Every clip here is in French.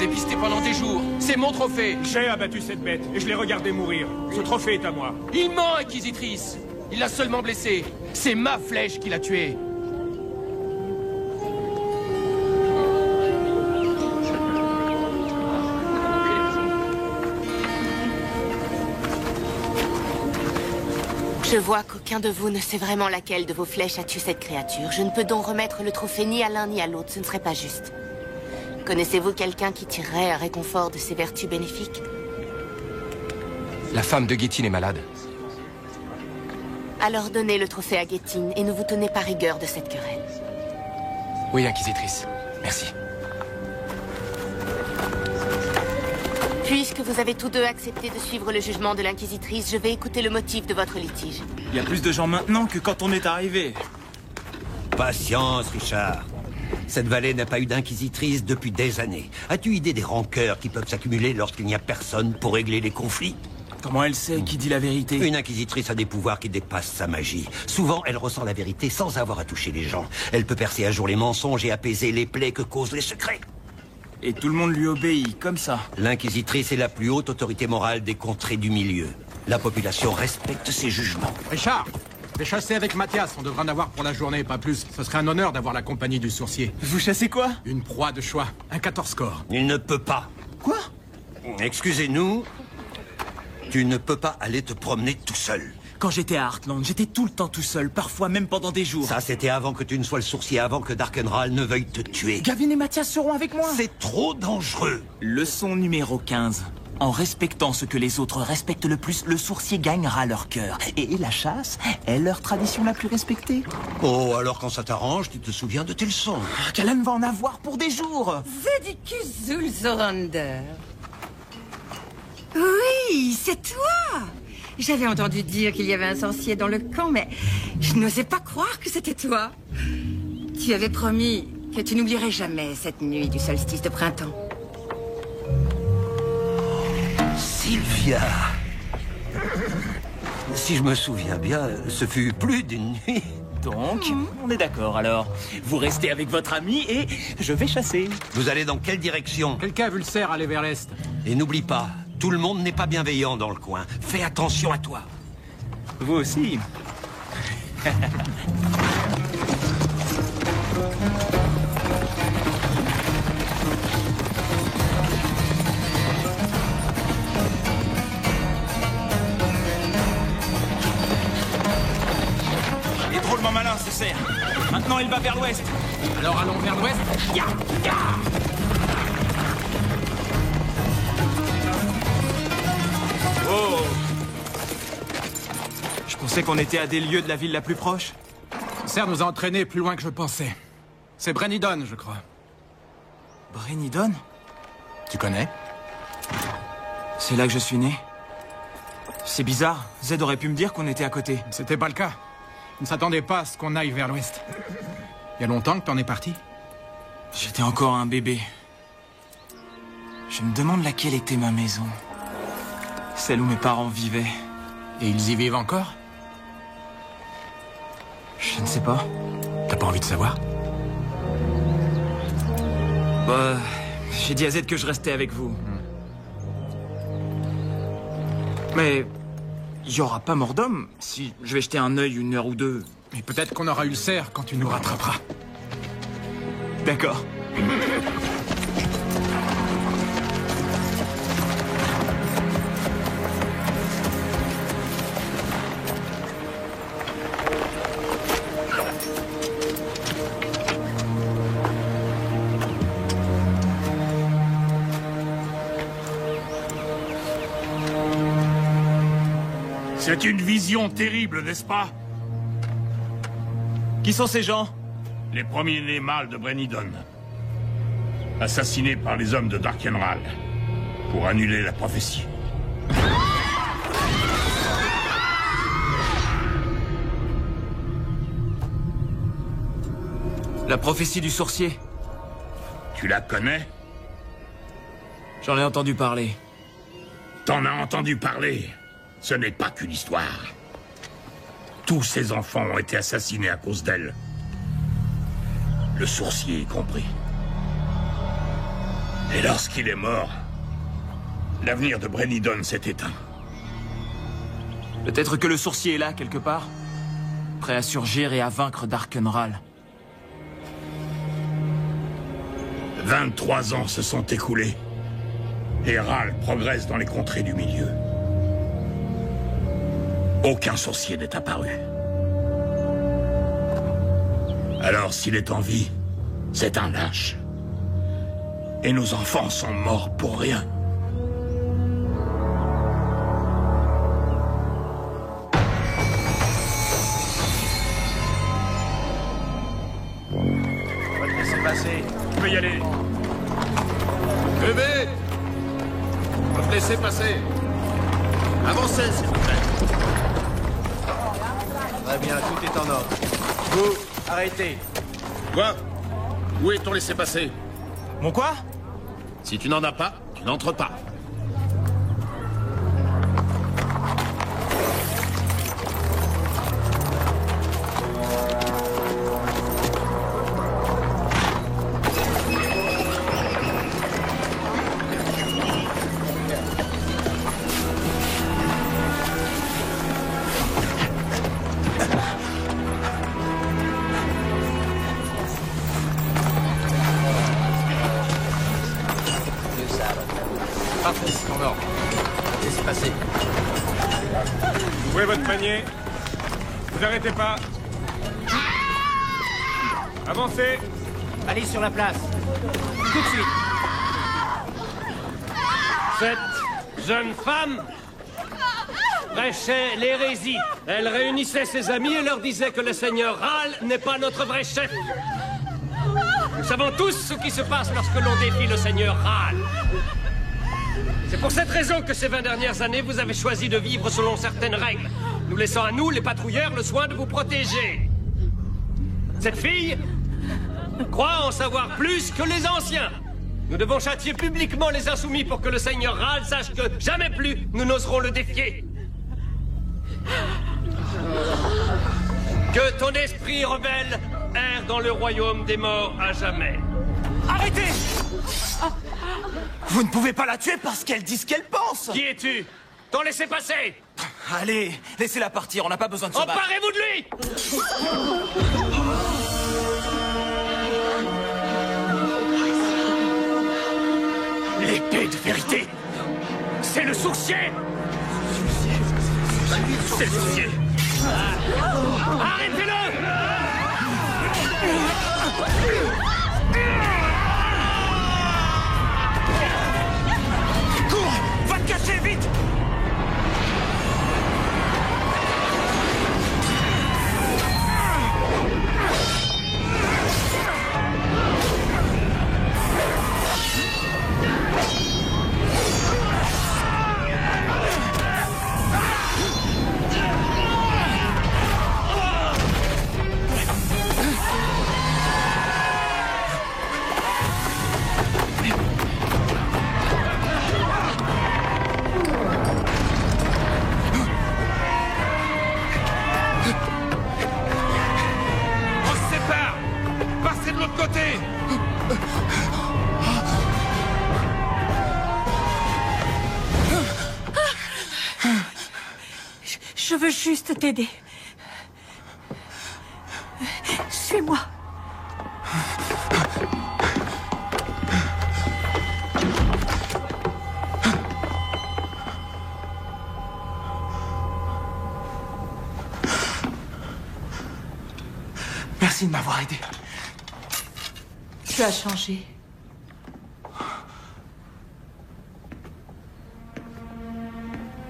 dépisté pendant des jours. C'est mon trophée. J'ai abattu cette bête et je l'ai regardé mourir. Ce trophée est à moi. Il ment, Inquisitrice. Il l'a seulement blessé. C'est ma flèche qui l'a tué. Je vois qu'aucun de vous ne sait vraiment laquelle de vos flèches a tué cette créature. Je ne peux donc remettre le trophée ni à l'un ni à l'autre. Ce ne serait pas juste. Connaissez-vous quelqu'un qui tirerait un réconfort de ses vertus bénéfiques? La femme de Guétine est malade. Alors donnez le trophée à Guétine et ne vous tenez pas rigueur de cette querelle. Oui, Inquisitrice. Merci. Puisque vous avez tous deux accepté de suivre le jugement de l'Inquisitrice, je vais écouter le motif de votre litige. Il y a plus de gens maintenant que quand on est arrivé. Patience, Richard. Cette vallée n'a pas eu d'inquisitrice depuis des années. As-tu idée des rancœurs qui peuvent s'accumuler lorsqu'il n'y a personne pour régler les conflits? Comment elle sait qui dit la vérité? Une inquisitrice a des pouvoirs qui dépassent sa magie. Souvent, elle ressent la vérité sans avoir à toucher les gens. Elle peut percer à jour les mensonges et apaiser les plaies que causent les secrets. Et tout le monde lui obéit, comme ça. L'inquisitrice est la plus haute autorité morale des contrées du milieu. La population respecte ses jugements. Richard, vais chasser avec Mathias. On devra en avoir pour la journée, pas plus. Ce serait un honneur d'avoir la compagnie du sourcier. Vous chassez quoi? Une proie de choix. Un 14 score. Il ne peut pas. Quoi? Excusez-nous. Tu ne peux pas aller te promener tout seul. Quand j'étais à Heartland, j'étais tout le temps tout seul, parfois même pendant des jours. Ça, c'était avant que tu ne sois le sourcier, avant que Darkenral ne veuille te tuer. Gavin et Mathias seront avec moi. C'est trop dangereux. Leçon numéro 15. En respectant ce que les autres respectent le plus, le sourcier gagnera leur cœur. Et la chasse est leur tradition la plus respectée. Oh, alors quand ça t'arrange, tu te souviens de tes leçons. Callan va en avoir pour des jours. Zedicus Zulzorander. Oui, c'est toi. J'avais entendu dire qu'il y avait un sorcier dans le camp, mais je n'osais pas croire que c'était toi. Tu avais promis que tu n'oublierais jamais cette nuit du solstice de printemps. Sylvia. Si je me souviens bien, ce fut plus d'une nuit. Donc, on est d'accord alors. Vous restez avec votre ami et je vais chasser. Vous allez dans quelle direction? Quelqu'un a vu le cerf aller vers l'est. Et n'oublie pas, tout le monde n'est pas bienveillant dans le coin. Fais attention à toi. Vous aussi. Il est drôlement malin ce cerf. Maintenant il va vers l'ouest. Alors allons vers l'ouest. Ya, ya. Oh! Je pensais qu'on était à des lieux de la ville la plus proche. Ce cerf nous a entraînés plus loin que je pensais. C'est Brennidon, je crois. Brennidon? Tu connais? C'est là que je suis né. C'est bizarre. Zed aurait pu me dire qu'on était à côté. C'était pas le cas. Je ne s'attendais pas à ce qu'on aille vers l'ouest. Il y a longtemps que t'en es parti? J'étais encore un bébé. Je me demande laquelle était ma maison. Celle où mes parents vivaient. Et ils y vivent encore? Je ne sais pas. T'as pas envie de savoir? Bah, j'ai dit à Zed que je restais avec vous. Mais il y aura pas mort d'homme si je vais jeter un œil une heure ou deux. Mais peut-être qu'on aura eu le cerf quand tu nous rattraperas. D'accord. C'est une vision terrible, n'est-ce pas? Qui sont ces gens? Les premiers-nés mâles de Brennidon. Assassinés par les hommes de Darkenral. Pour annuler la prophétie. La prophétie du sorcier. Tu la connais? J'en ai entendu parler. T'en as entendu parler. Ce n'est pas qu'une histoire. Tous ces enfants ont été assassinés à cause d'elle. Le sourcier y compris. Et lorsqu'il est mort, l'avenir de Brennidon s'est éteint. Peut-être que le sourcier est là, quelque part, prêt à surgir et à vaincre Darkenral. 23 ans se sont écoulés. Et Ral progresse dans les contrées du milieu. Aucun sorcier n'est apparu. Alors s'il est en vie, c'est un lâche. Et nos enfants sont morts pour rien. On va te laisser passer. Tu peux y aller. Levez! On va te laisser passer. Avancez, s'il vous plaît. Très bien, tout est en ordre. Vous, arrêtez. Quoi? Où est ton laissez-passer? Mon quoi? Si tu n'en as pas, tu n'entres pas. Parfait, c'est en ordre. Laissez passer. Ouvrez votre panier. Vous arrêtez pas. Avancez. Allez sur la place. Tout de suite. Cette jeune femme prêchait l'hérésie. Elle réunissait ses amis et leur disait que le seigneur Ral n'est pas notre vrai chef. Nous savons tous ce qui se passe lorsque l'on défie le seigneur Ral. C'est pour cette raison que ces 20 dernières années, vous avez choisi de vivre selon certaines règles, nous laissant à nous, les patrouilleurs, le soin de vous protéger. Cette fille croit en savoir plus que les anciens. Nous devons châtier publiquement les insoumis pour que le seigneur Ral sache que jamais plus nous n'oserons le défier. Que ton esprit rebelle erre dans le royaume des morts à jamais. Arrêtez! Vous ne pouvez pas la tuer parce qu'elle dit ce qu'elle pense! Qui es-tu? T'en laissez passer! Allez, laissez-la partir, on n'a pas besoin de se battre. Emparez-vous de lui! L'épée de vérité. C'est le sourcier. C'est le sourcier. Arrêtez-le! Cours! Va te cacher, vite! Je veux juste t'aider. Suis-moi. Merci de m'avoir aidé. Tu as changé.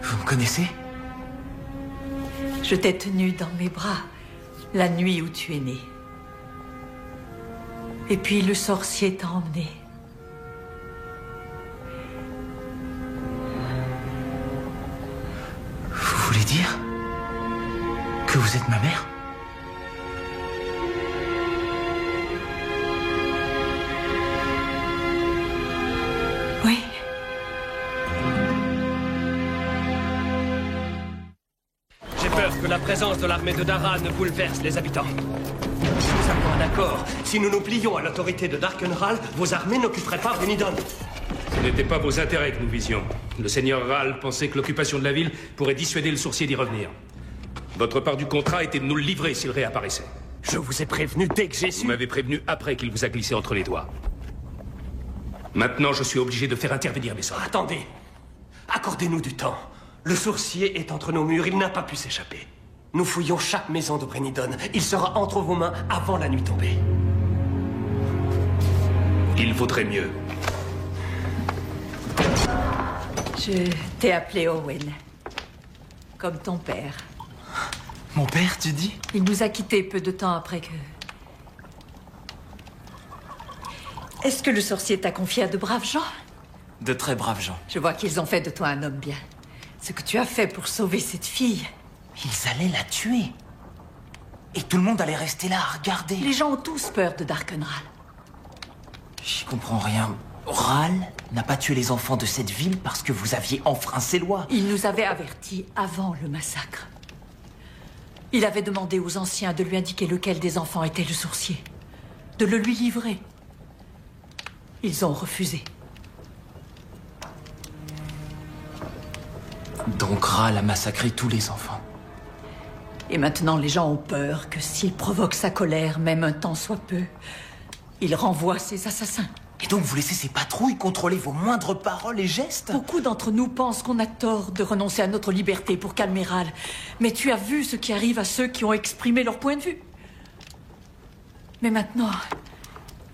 Vous me connaissez? Je t'ai tenu dans mes bras la nuit où tu es né. Et puis le sorcier t'a emmené. Vous voulez dire que vous êtes ma mère? Oui. J'ai peur que la présence de l'armée de Dara ne bouleverse les habitants. Nous avons un accord. Si nous nous plions à l'autorité de Darkenral, vos armées n'occuperaient pas Brennidon. n'était pas vos intérêts que nous visions. Le seigneur Ral pensait que l'occupation de la ville pourrait dissuader le sourcier d'y revenir. Votre part du contrat était de nous le livrer s'il réapparaissait. Je vous ai prévenu dès que j'ai su. Vous m'avez prévenu après qu'il vous a glissé entre les doigts. Maintenant, je suis obligé de faire intervenir mes soldats. Attendez. Accordez-nous du temps. Le sourcier est entre nos murs, il n'a pas pu s'échapper. Nous fouillons chaque maison de Brennidon. Il sera entre vos mains avant la nuit tombée. Il vaudrait mieux. Je t'ai appelé Owen. Comme ton père. Mon père, tu dis? Il nous a quittés peu de temps après que... Est-ce que le sorcier t'a confié à de braves gens? De très braves gens. Je vois qu'ils ont fait de toi un homme bien. Ce que tu as fait pour sauver cette fille... Ils allaient la tuer. Et tout le monde allait rester là à regarder. Les gens ont tous peur de Darkenral. J'y comprends rien. Ral n'a pas tué les enfants de cette ville parce que vous aviez enfreint ses lois. Il nous avait avertis avant le massacre. Il avait demandé aux anciens de lui indiquer lequel des enfants était le sourcier. De le lui livrer. Ils ont refusé. Donc Ral a massacré tous les enfants. Et maintenant, les gens ont peur que s'il provoque sa colère, même un temps soit peu, il renvoie ses assassins. Et donc vous laissez ces patrouilles contrôler vos moindres paroles et gestes? Beaucoup d'entre nous pensent qu'on a tort de renoncer à notre liberté pour calmer Ral. Mais tu as vu ce qui arrive à ceux qui ont exprimé leur point de vue. Mais maintenant,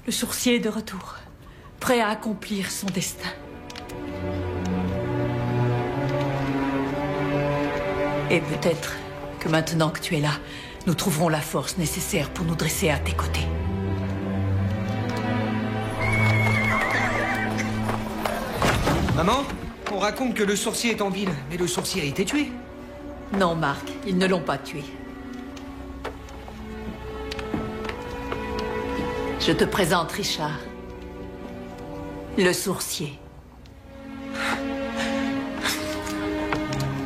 le sourcier est de retour, prêt à accomplir son destin. Et peut-être que maintenant que tu es là, nous trouverons la force nécessaire pour nous dresser à tes côtés. Maman, on raconte que le sorcier est en ville, mais le sorcier a été tué. Non, Marc, ils ne l'ont pas tué. Je te présente Richard. Le sourcier.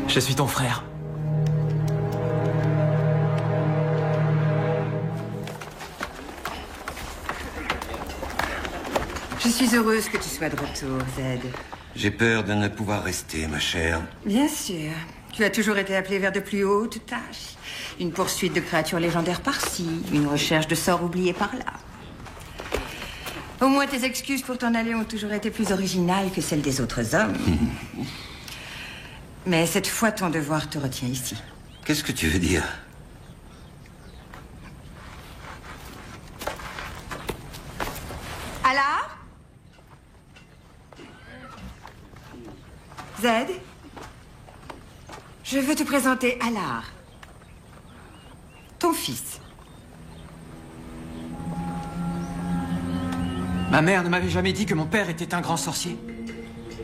Je suis ton frère. Je suis heureuse que tu sois de retour, Zed. J'ai peur de ne pouvoir rester, ma chère. Bien sûr. Tu as toujours été appelé vers de plus hautes tâches. Une poursuite de créatures légendaires par-ci, une recherche de sorts oubliés par-là. Au moins, tes excuses pour t'en aller ont toujours été plus originales que celles des autres hommes. Mais cette fois, ton devoir te retient ici. Qu'est-ce que tu veux dire? Alar? Zed? Je veux te présenter Alar. Ton fils. Ma mère ne m'avait jamais dit que mon père était un grand sorcier.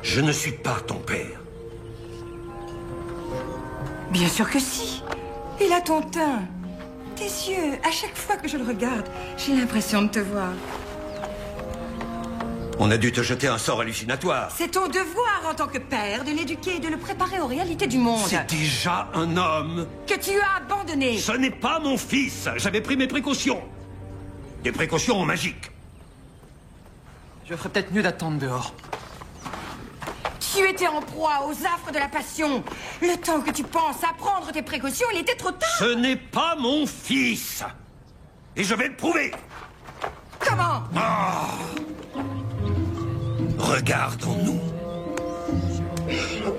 Je ne suis pas ton père. Bien sûr que si. Il a ton teint, tes yeux. À chaque fois que je le regarde, j'ai l'impression de te voir. On a dû te jeter un sort hallucinatoire. C'est ton devoir en tant que père de l'éduquer et de le préparer aux réalités du monde. C'est déjà un homme. Que tu as abandonné. Ce n'est pas mon fils. J'avais pris mes précautions. Des précautions magiques. Je ferais peut-être mieux d'attendre dehors. Tu étais en proie aux affres de la passion. Le temps que tu penses à prendre tes précautions, il était trop tard. Ce n'est pas mon fils. Et je vais le prouver. Comment? Regardons-nous.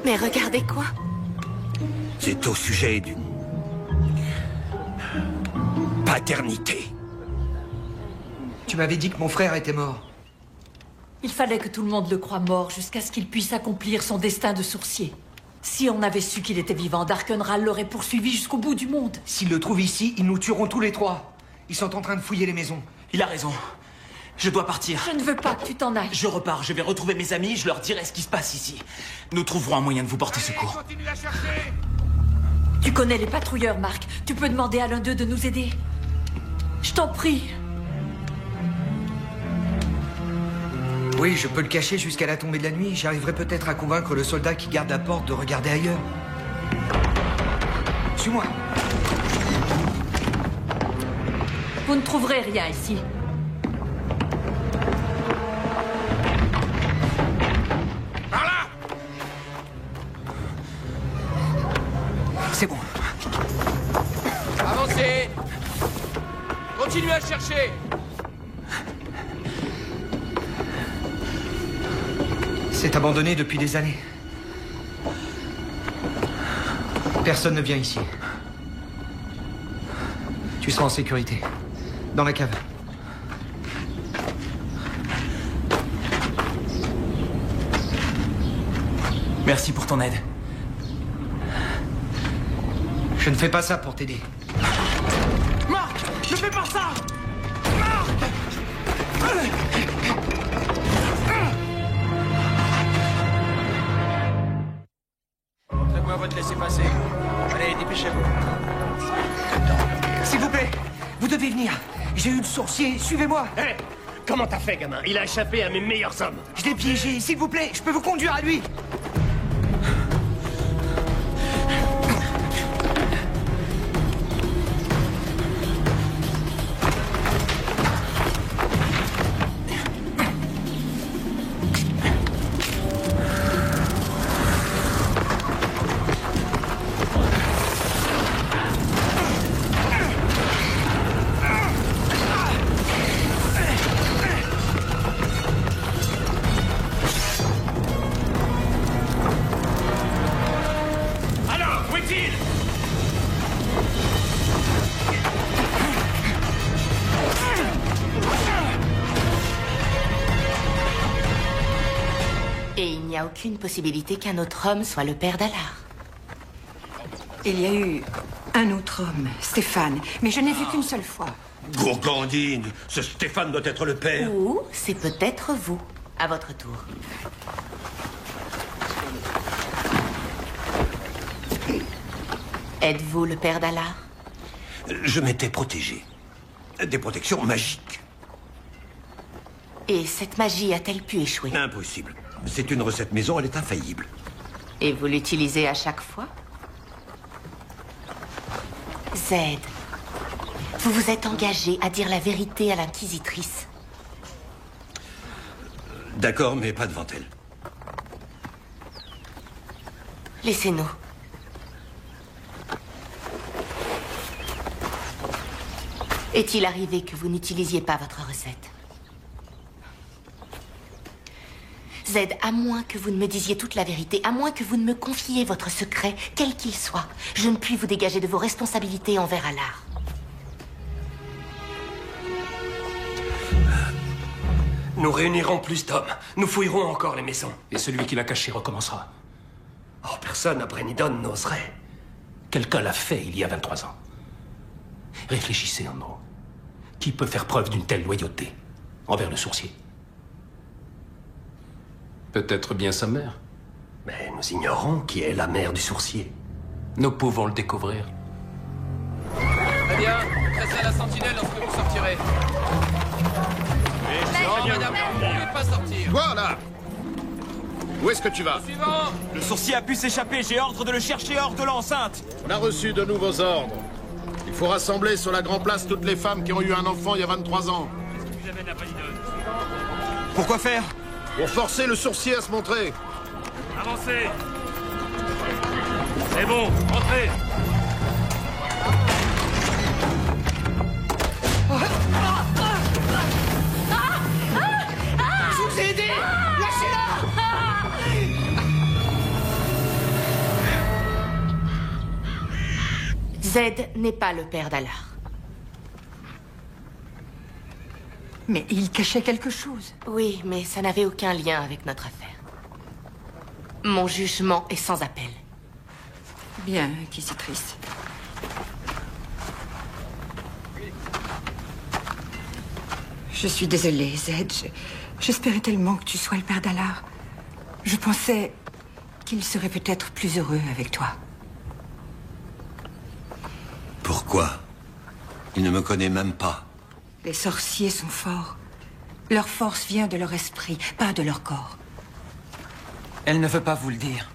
Mais regardez quoi? C'est au sujet d'une paternité. Tu m'avais dit que mon frère était mort. Il fallait que tout le monde le croie mort jusqu'à ce qu'il puisse accomplir son destin de sourcier. Si on avait su qu'il était vivant, Darkenral l'aurait poursuivi jusqu'au bout du monde. S'ils le trouvent ici, ils nous tueront tous les trois. Ils sont en train de fouiller les maisons. Il a raison. Je dois partir. Je ne veux pas que tu t'en ailles. Je repars, je vais retrouver mes amis, je leur dirai ce qui se passe ici. Nous trouverons un moyen de vous porter secours. Continue à chercher. Tu connais les patrouilleurs, Marc. Tu peux demander à l'un d'eux de nous aider. Je t'en prie. Oui, je peux le cacher jusqu'à la tombée de la nuit. J'arriverai peut-être à convaincre le soldat qui garde la porte de regarder ailleurs. Suis-moi. Vous ne trouverez rien ici. C'est bon. Avancez! Continuez à chercher! C'est abandonné depuis des années. Personne ne vient ici. Tu seras en sécurité. Dans la cave. Merci pour ton aide. Je ne fais pas ça pour t'aider. Marc! Ne fais pas ça! Marc! Montrez-moi votre laissez-passer. Allez, dépêchez-vous. S'il vous plaît, vous devez venir. J'ai eu le sourcier, suivez-moi. Hé! Comment t'as fait, gamin? Il a échappé à mes meilleurs hommes. Je l'ai piégé, s'il vous plaît, je peux vous conduire à lui. Et il n'y a aucune possibilité qu'un autre homme soit le père d'Alar. Il y a eu un autre homme, Stéphane, mais je n'ai vu qu'une seule fois. Gourgandine, ce Stéphane doit être le père. Ou c'est peut-être vous, à votre tour. Êtes-vous le père d'Alar? Je m'étais protégé. Des protections magiques. Et cette magie a-t-elle pu échouer? Impossible. C'est une recette maison, elle est infaillible. Et vous l'utilisez à chaque fois? Zed, vous vous êtes engagé à dire la vérité à l'inquisitrice. D'accord, mais pas devant elle. Laissez-nous. Est-il arrivé que vous n'utilisiez pas votre recette? Zed, à moins que vous ne me disiez toute la vérité, à moins que vous ne me confiez votre secret, quel qu'il soit, je ne puis vous dégager de vos responsabilités envers Alar. Nous réunirons plus d'hommes. Nous fouillerons encore les maisons. Et celui qui l'a caché recommencera. Oh, personne à Brennidon n'oserait. Quelqu'un l'a fait il y a 23 ans. Réfléchissez un mot. Qui peut faire preuve d'une telle loyauté envers le sourcier? Peut-être bien sa mère. Mais nous ignorons qui est la mère du sourcier. Nous pouvons le découvrir. Très bien, restez à la sentinelle lorsque vous sortirez. Non, madame, vous ne pouvez pas sortir. Voilà. Où est-ce que tu vas? Suivant. Le sourcier a pu s'échapper, j'ai ordre de le chercher hors de l'enceinte. On a reçu de nouveaux ordres. Il faut rassembler sur la grande place toutes les femmes qui ont eu un enfant il y a 23 ans. Pourquoi faire? Pour forcer le sourcier à se montrer. Avancez. C'est bon, entrez. Je vous ai aidé. Lâchez-la. Zed n'est pas le père d'Alar. Mais il cachait quelque chose. Oui, mais ça n'avait aucun lien avec notre affaire. Mon jugement est sans appel. Bien, inquisitrice. Je suis désolée, Zed. J'espérais tellement que tu sois le père d'Alar. Je pensais qu'il serait peut-être plus heureux avec toi. Pourquoi? Il ne me connaît même pas. Les sorciers sont forts. Leur force vient de leur esprit, pas de leur corps. Elle ne veut pas vous le dire.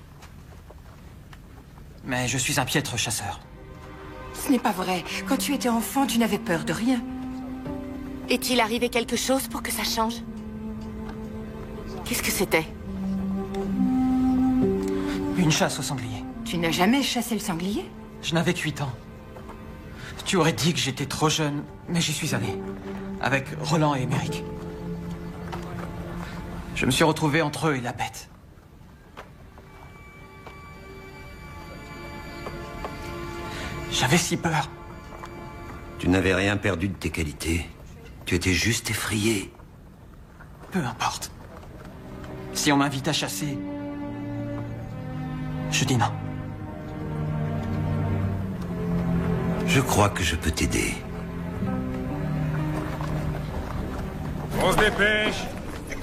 Mais je suis un piètre chasseur. Ce n'est pas vrai. Quand tu étais enfant, tu n'avais peur de rien. Est-il arrivé quelque chose pour que ça change? Qu'est-ce que c'était? Une chasse au sanglier. Tu n'as jamais chassé le sanglier? Je n'avais que 8 ans. Tu aurais dit que j'étais trop jeune, mais j'y suis allé. Avec Roland et Émeric. Je me suis retrouvé entre eux et la bête. J'avais si peur. Tu n'avais rien perdu de tes qualités. Tu étais juste effrayé. Peu importe. Si on m'invite à chasser, je dis non. Je crois que je peux t'aider. On se dépêche.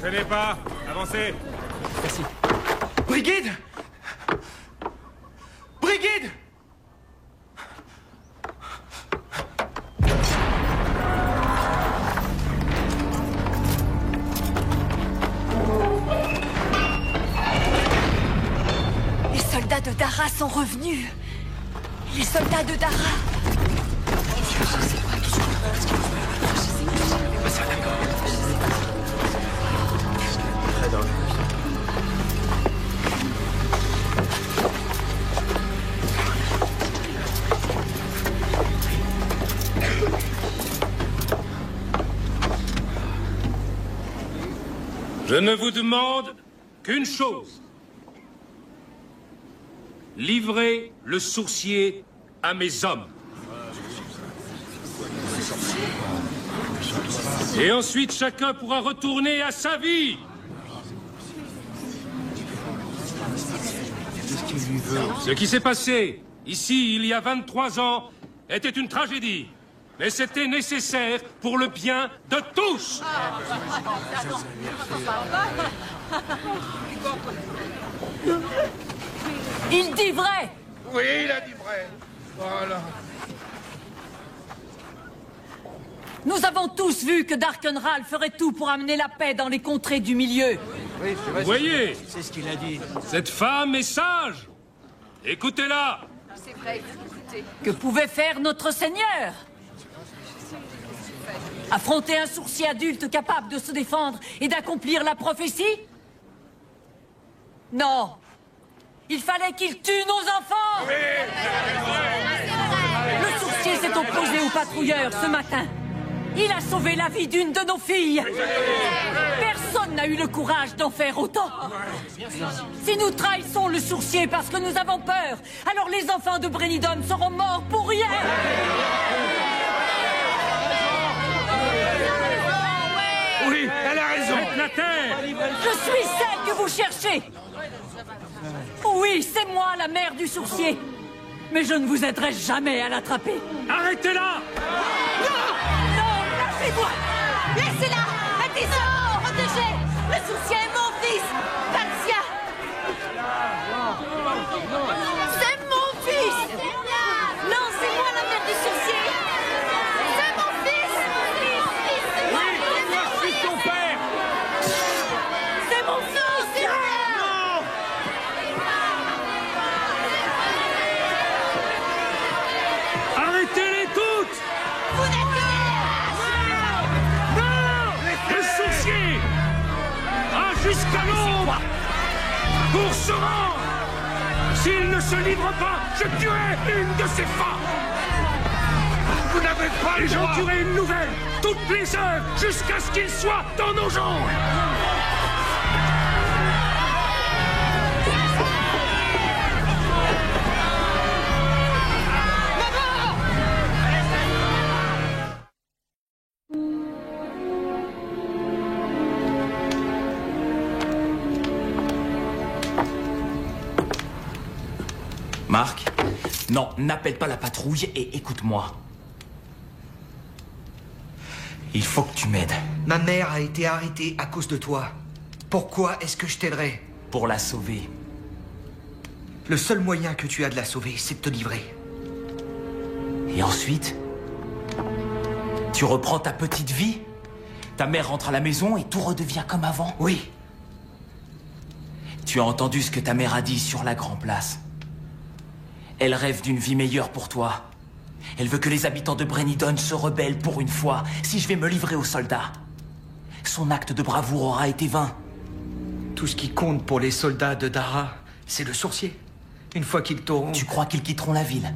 Traînez pas. Avancez. Merci. Brigide! Brigide! Les soldats de Dara sont revenus. Les soldats de Dara. Je ne vous demande qu'une chose. Livrez le sourcier à mes hommes. Et ensuite, chacun pourra retourner à sa vie. Ce qui s'est passé ici, il y a 23 ans, était une tragédie. Mais c'était nécessaire pour le bien de tous. Il dit vrai. Oui, il a dit vrai. Voilà. Nous avons tous vu que Darkenral ferait tout pour amener la paix dans les contrées du milieu. Oui, vous voyez, c'est ce qu'il a dit. Cette femme est sage. Écoutez-la. C'est vrai, écoutez. Que pouvait faire notre Seigneur? Affronter un sourcier adulte capable de se défendre et d'accomplir la prophétie? Non. Il fallait qu'il tue nos enfants. Oui. Le sourcier s'est opposé aux patrouilleurs ce matin. Il a sauvé la vie d'une de nos filles. Personne n'a eu le courage d'en faire autant. Si nous trahissons le sourcier parce que nous avons peur, alors les enfants de Brennidon seront morts pour rien. Oui, elle a raison. Faites la terre. Je suis celle que vous cherchez. Oui, c'est moi, la mère du sourcier. Mais je ne vous aiderai jamais à l'attraper. Arrêtez-la. Non, lâchez-moi. Laissez-la. Attention, protégez. Le sourcier est mon fils. Patia. C'est mon fils. Non, c'est moi la mère du sourcier. C'est mon fils. Oui, je suis ton père. C'est mon fils. Arrêtez-les toutes. Vous n'êtes Non. Le sourcier a jusqu'à l'aube pour se rendre. S'il ne se livre pas, je tuerai une de ses femmes. Vous n'avez pas le Et droit. j'en tuerai une nouvelle toutes les heures jusqu'à ce qu'il soit dans nos jambes. Marc, non, n'appelle pas la patrouille et écoute-moi. Il faut que tu m'aides. Ma mère a été arrêtée à cause de toi. Pourquoi est-ce que je t'aiderais? Pour la sauver. Le seul moyen que tu as de la sauver, c'est de te livrer. Et ensuite, tu reprends ta petite vie. Ta mère rentre à la maison et tout redevient comme avant. Oui. Tu as entendu ce que ta mère a dit sur la Grand Place. Elle rêve d'une vie meilleure pour toi. Elle veut que les habitants de Brennidon se rebellent pour une fois, si je vais me livrer aux soldats. Son acte de bravoure aura été vain. Tout ce qui compte pour les soldats de Dara, c'est le sourcier. Une fois qu'ils t'auront... Tu crois qu'ils quitteront la ville?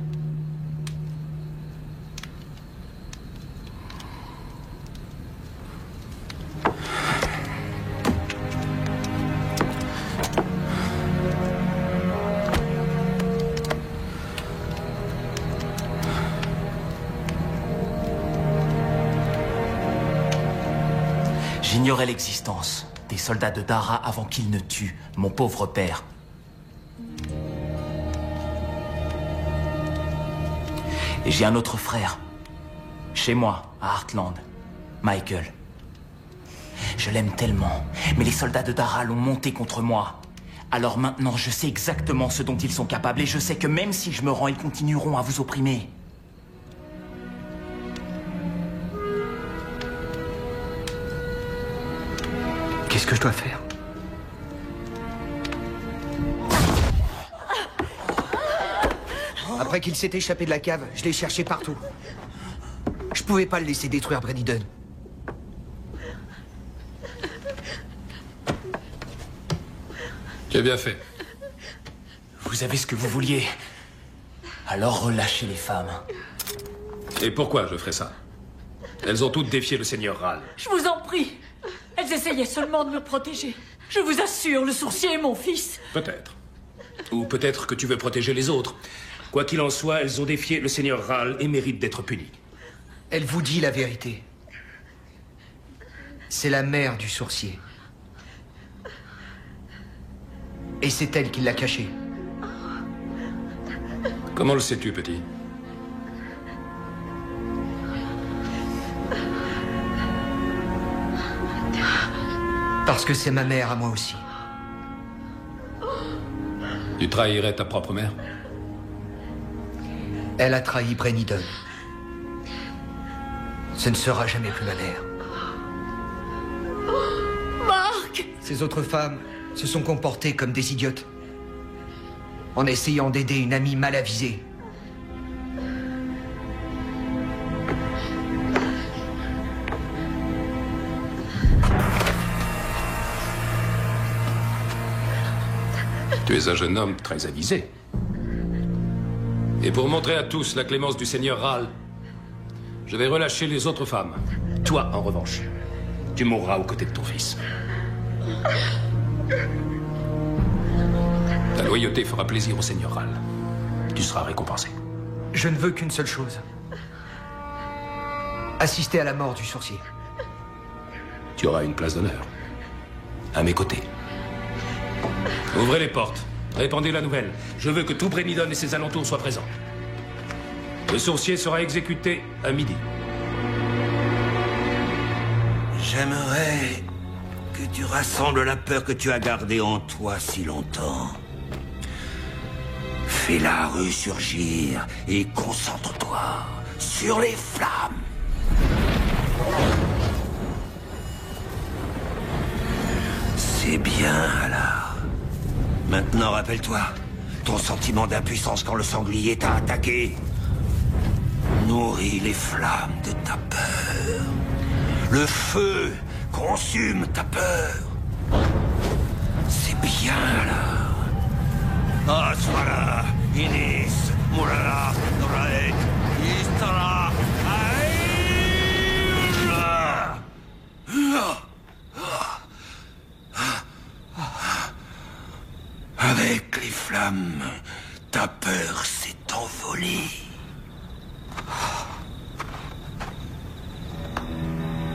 J'ignorais l'existence des soldats de Dara avant qu'ils ne tuent mon pauvre père. Et j'ai un autre frère, chez moi, à Heartland, Michael. Je l'aime tellement, mais les soldats de Dara l'ont monté contre moi. Alors maintenant, je sais exactement ce dont ils sont capables, et je sais que même si je me rends, ils continueront à vous opprimer. Qu'est-ce que je dois faire? Après qu'il s'est échappé de la cave, je l'ai cherché partout. Je pouvais pas le laisser détruire Brenidon. Tu as bien fait. Vous avez ce que vous vouliez. Alors relâchez les femmes. Et pourquoi je ferais ça? Elles ont toutes défié le seigneur Ral. Je vous en prie. Elles essayaient seulement de me protéger. Je vous assure, le sourcier est mon fils. Peut-être. Ou peut-être que tu veux protéger les autres. Quoi qu'il en soit, elles ont défié le seigneur Ral et méritent d'être punies. Elle vous dit la vérité. C'est la mère du sourcier. Et c'est elle qui l'a caché. Comment le sais-tu, petit? Parce que c'est ma mère à moi aussi. Tu trahirais ta propre mère? Elle a trahi Brenidon. Ce ne sera jamais plus ma mère. Marc! Ces autres femmes se sont comportées comme des idiotes, en essayant d'aider une amie mal avisée. Tu es un jeune homme très avisé. Et pour montrer à tous la clémence du seigneur Ral, je vais relâcher les autres femmes. Toi, en revanche, tu mourras aux côtés de ton fils. Ta loyauté fera plaisir au seigneur Ral. Tu seras récompensé. Je ne veux qu'une seule chose. Assister à la mort du sorcier. Tu auras une place d'honneur. À mes côtés. Ouvrez les portes. Répandez la nouvelle. Je veux que tout Brenidon et ses alentours soient présents. Le sorcier sera exécuté à midi. J'aimerais que tu rassembles la peur que tu as gardée en toi si longtemps. Fais-la ressurgir et concentre-toi sur les flammes. C'est bien, alors. Maintenant, rappelle-toi, ton sentiment d'impuissance quand le sanglier t'a attaqué. Nourris les flammes de ta peur. Le feu consume ta peur. C'est bien, là. Aswara, Inis, Murara, Noraek, Istara, Avec les flammes, ta peur s'est envolée.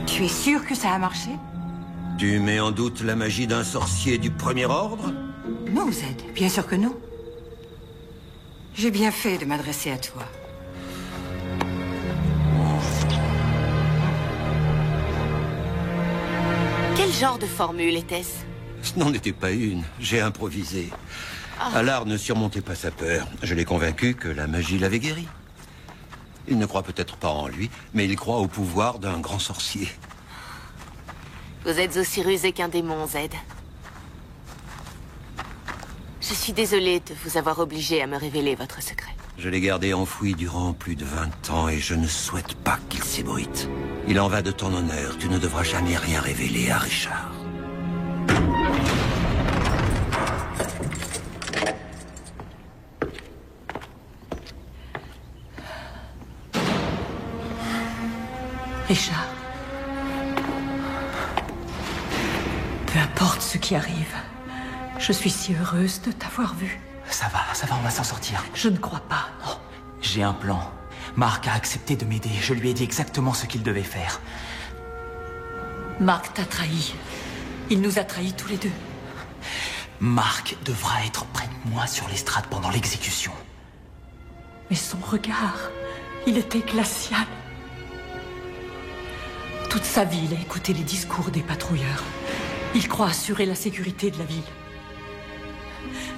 Tu es sûr que ça a marché? Tu mets en doute la magie d'un sorcier du premier ordre? Non, Zed, bien sûr que non. J'ai bien fait de m'adresser à toi. Quel genre de formule était-ce? Ce n'en était pas une. J'ai improvisé. Allard ne surmontait pas sa peur. Je l'ai convaincu que la magie l'avait guéri. Il ne croit peut-être pas en lui, mais il croit au pouvoir d'un grand sorcier. Vous êtes aussi rusé qu'un démon, Zed. Je suis désolée de vous avoir obligé à me révéler votre secret. Je l'ai gardé enfoui durant plus de 20 ans et je ne souhaite pas qu'il s'ébruite. Il en va de ton honneur. Tu ne devras jamais rien révéler à Richard. Richard. Peu importe ce qui arrive, je suis si heureuse de t'avoir vu. Ça va, on va s'en sortir. Je ne crois pas, non. J'ai un plan. Marc a accepté de m'aider. Je lui ai dit exactement ce qu'il devait faire. Marc t'a trahi. Il nous a trahis tous les deux. Marc devra être près de moi sur l'estrade pendant l'exécution. Mais son regard, il était glacial. Toute sa vie, il a écouté les discours des patrouilleurs. Il croit assurer la sécurité de la ville.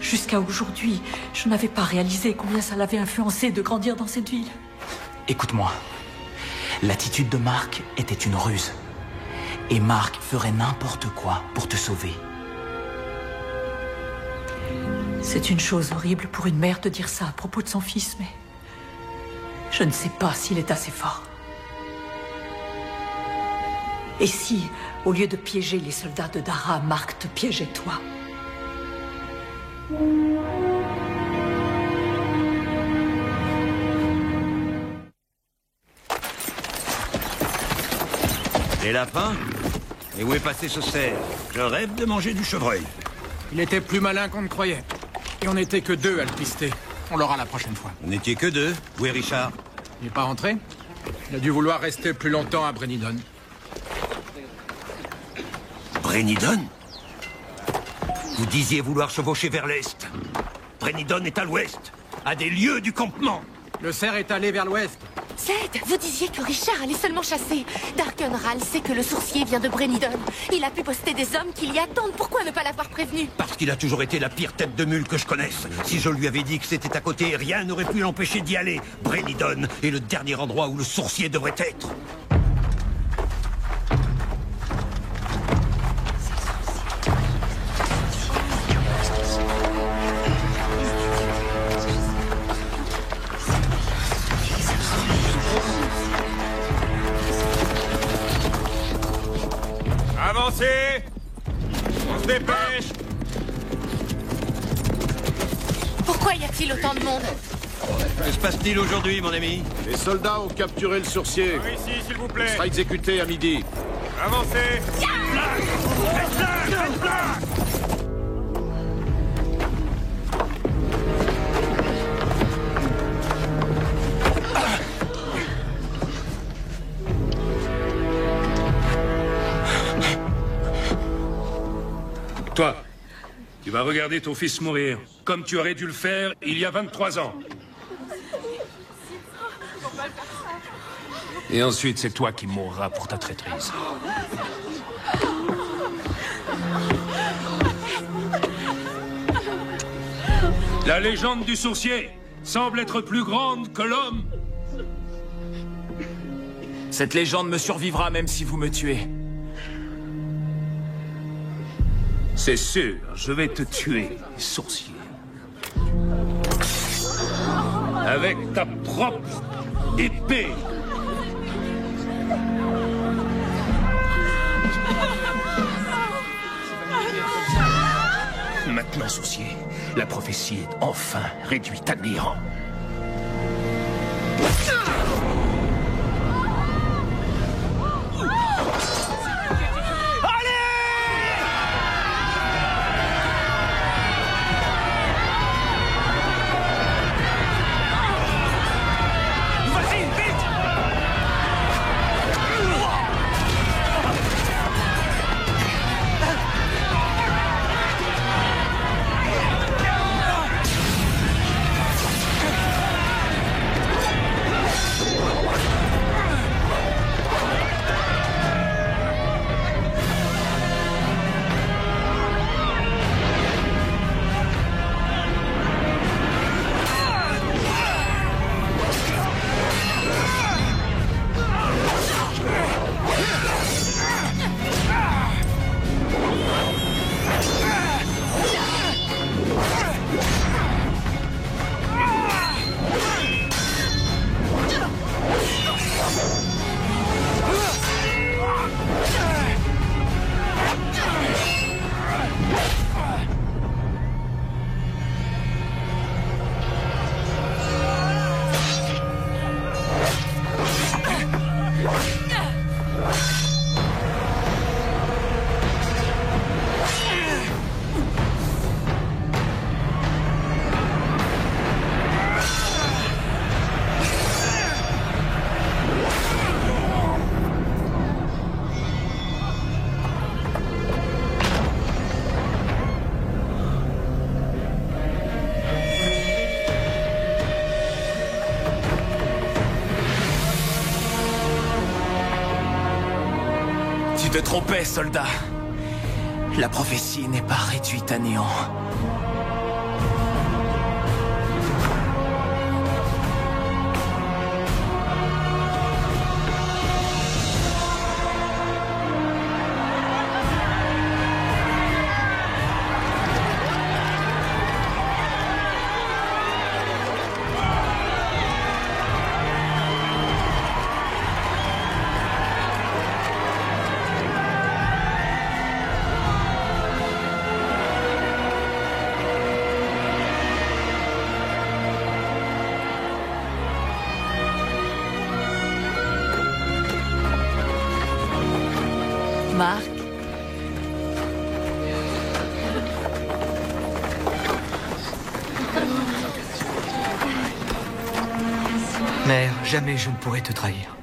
Jusqu'à aujourd'hui, je n'avais pas réalisé combien ça l'avait influencé de grandir dans cette ville. Écoute-moi. L'attitude de Marc était une ruse. Et Marc ferait n'importe quoi pour te sauver. C'est une chose horrible pour une mère de dire ça à propos de son fils, mais je ne sais pas s'il est assez fort. Et si, au lieu de piéger les soldats de Dara, Marc te piégeait toi? Les lapins? Et où est passé ce cerf? Je rêve de manger du chevreuil. Il était plus malin qu'on ne croyait. Et on n'était que 2 à le pister. On l'aura la prochaine fois. Vous n'étiez que 2? Où est Richard? Il n'est pas rentré? Il a dû vouloir rester plus longtemps à Brennidon. Brennidon? Vous disiez vouloir chevaucher vers l'est. Brennidon est à l'ouest, à des lieues du campement. Le cerf est allé vers l'ouest. Zed, vous disiez que Richard allait seulement chasser. Darkenral sait que le sourcier vient de Brennidon. Il a pu poster des hommes qui l'y attendent. Pourquoi ne pas l'avoir prévenu? Parce qu'il a toujours été la pire tête de mule que je connaisse. Si je lui avais dit que c'était à côté, rien n'aurait pu l'empêcher d'y aller. Brennidon est le dernier endroit où le sourcier devrait être. Avancez! On se dépêche! Pourquoi y a-t-il autant de monde? Que se passe-t-il aujourd'hui, mon ami? Les soldats ont capturé le sorcier. Par ici, s'il vous plaît. Il sera exécuté à midi. Avancez! Toi, tu vas regarder ton fils mourir, comme tu aurais dû le faire il y a 23 ans. Et ensuite, c'est toi qui mourras pour ta traîtrise. La légende du sourcier semble être plus grande que l'homme. Cette légende me survivra même si vous me tuez. C'est sûr, je vais te tuer, sourcier. Avec ta propre épée. Maintenant, sourcier, la prophétie est enfin réduite à néant. te trompais, soldat. La prophétie n'est pas réduite à néant. Marc. Mère, jamais je ne pourrai te trahir.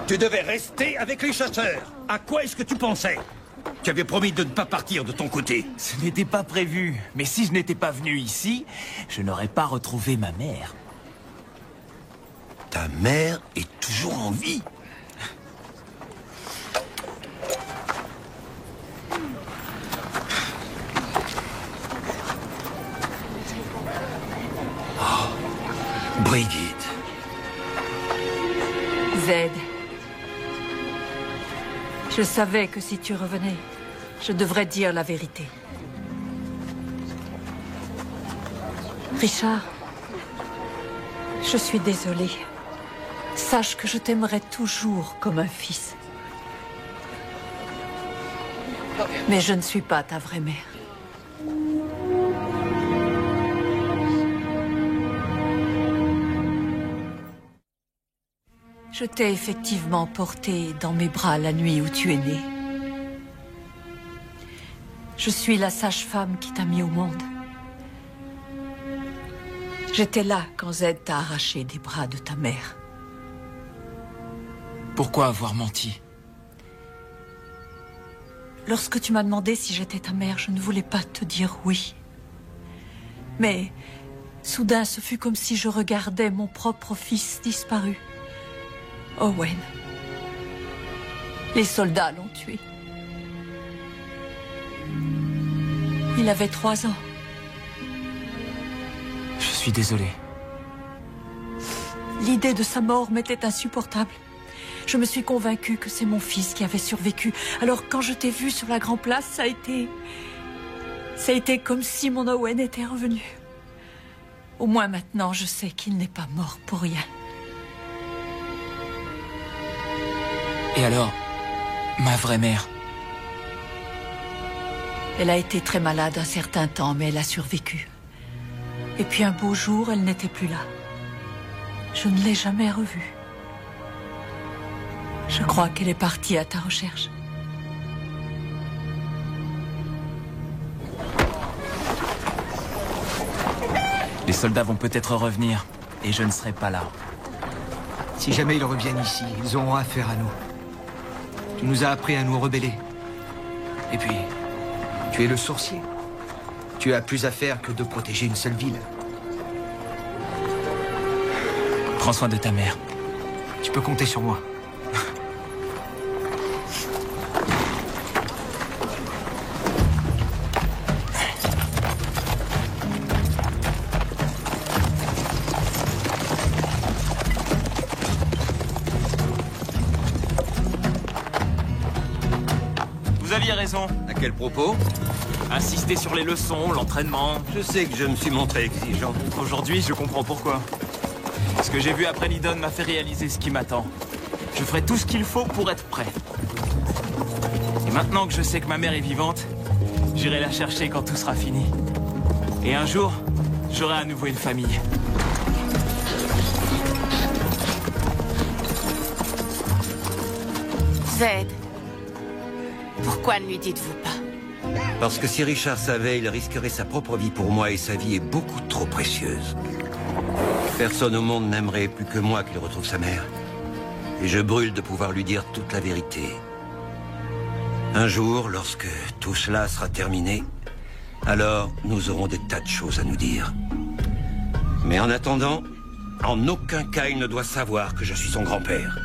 Tu devais rester avec les chasseurs. À quoi est-ce que tu pensais? Tu avais promis de ne pas partir de ton côté. Ce n'était pas prévu. Mais si je n'étais pas venu ici, je n'aurais pas retrouvé ma mère. Ta mère est toujours en vie. Oh, Brigitte. Zed. Je savais que si tu revenais, je devrais dire la vérité. Richard, je suis désolée. Sache que je t'aimerai toujours comme un fils. Mais je ne suis pas ta vraie mère. Je t'ai effectivement porté dans mes bras la nuit où tu es né. Je suis la sage-femme qui t'a mis au monde. J'étais là quand Zed t'a arraché des bras de ta mère. Pourquoi avoir menti? Lorsque tu m'as demandé si j'étais ta mère, je ne voulais pas te dire oui. Mais soudain, ce fut comme si je regardais mon propre fils disparu. Owen. Les soldats l'ont tué. Il avait 3 ans. Je suis désolé. L'idée de sa mort m'était insupportable. Je me suis convaincue que c'est mon fils qui avait survécu. Alors quand je t'ai vu sur la Grand Place, ça a été comme si mon Owen était revenu. Au moins maintenant, je sais qu'il n'est pas mort pour rien. Et alors, ma vraie mère? Elle a été très malade un certain temps, mais elle a survécu. Et puis un beau jour, elle n'était plus là. Je ne l'ai jamais revue. Je crois qu'elle est partie à ta recherche. Les soldats vont peut-être revenir, et je ne serai pas là. Si jamais ils reviennent ici, ils auront affaire à nous. Tu nous as appris à nous rebeller. Et puis, tu es le sorcier. Tu as plus à faire que de protéger une seule ville. Prends soin de ta mère. Tu peux compter sur moi. Vous aviez raison. À quel propos? Insister sur les leçons, l'entraînement. Je sais que je me suis montré exigeant. Aujourd'hui, je comprends pourquoi. Ce que j'ai vu après Nidon m'a fait réaliser ce qui m'attend. Je ferai tout ce qu'il faut pour être prêt. Et maintenant que je sais que ma mère est vivante, j'irai la chercher quand tout sera fini. Et un jour, j'aurai à nouveau une famille. Zed, pourquoi ne lui dites-vous pas? Parce que si Richard savait, il risquerait sa propre vie pour moi et sa vie est beaucoup trop précieuse. Personne au monde n'aimerait plus que moi qu'il retrouve sa mère. Et je brûle de pouvoir lui dire toute la vérité. Un jour, lorsque tout cela sera terminé, alors nous aurons des tas de choses à nous dire. Mais en attendant, en aucun cas il ne doit savoir que je suis son grand-père.